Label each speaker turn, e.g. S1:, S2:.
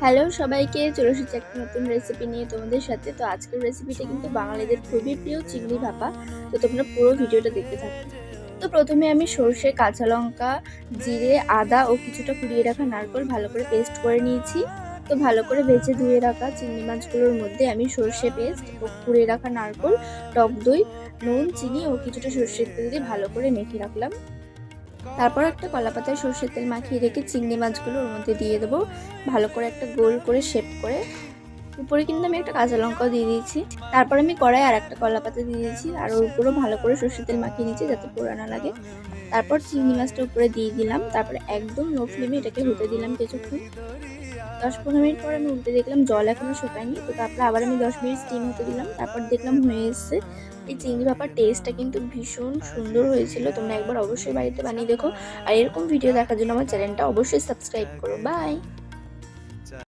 S1: Hello সবাইকে, চলে এসেছি একটা নতুন রেসিপি নিয়ে তোমাদের সাথে। তো আজকের রেসিপিটা কিন্তু বাঙালিদের খুবই প্রিয় চিংড়ি ভাপা। তো তোমরা পুরো ভিডিওটা দেখতে থাকো। তো প্রথমে আমি সর্ষে, কাঁচা লঙ্কা, জিরে, আদা ও কিছুটা কুড়িয়ে রাখা নারকেল ভালো করে পেস্ট করে নিয়েছি। তো ভালো করে ভেজে ধুয়ে রাখা চিংড়ি মাছগুলোর মধ্যে আমি সর্ষে পেস্ট ও কুড়িয়ে রাখা নারকেল, টক দই, নুন, চিনি ও কিছুটা সর্ষের তেল দিয়ে ভালো করে মেখে রাখলাম। তারপর একটা কলাপাতায় সর্ষের তেল মাখিয়ে রেখে চিংড়ি মাছগুলো ওর মধ্যে দিয়ে দেবো, ভালো করে একটা গোল করে শেপ করে। উপরে কিন্তু আমি একটা কাঁচা লঙ্কাও দিয়ে দিয়েছি। তারপর আমি কড়াই আর একটা কলাপাতা দিয়ে দিয়েছি, আর ওর উপরেও ভালো করে সর্ষের তেল মাখিয়ে নিয়েছি যাতে পোড়া না লাগে। তারপর চিংড়ি মাছটা উপরে দিয়ে দিলাম, তারপরে একদম লো ফ্লেমে এটাকে হতে দিলাম কিছুক্ষণ। 10-15 মিনিট পর আমি উল্টে দেখলাম জল এখনো শুকায়নি। তো তারপরে আবার আমি 10 মিনিট স্টিম হতে দিলাম, তারপর দেখলাম হয়ে এসছে। এই চিংড়ি ভাপার টেস্টটা কিন্তু ভীষণ সুন্দর হয়েছিল। তোমরা একবার অবশ্যই বাড়িতে বানিয়ে দেখো। আর এরকম ভিডিও দেখার জন্য আমার চ্যানেলটা অবশ্যই সাবস্ক্রাইব করো। বাই।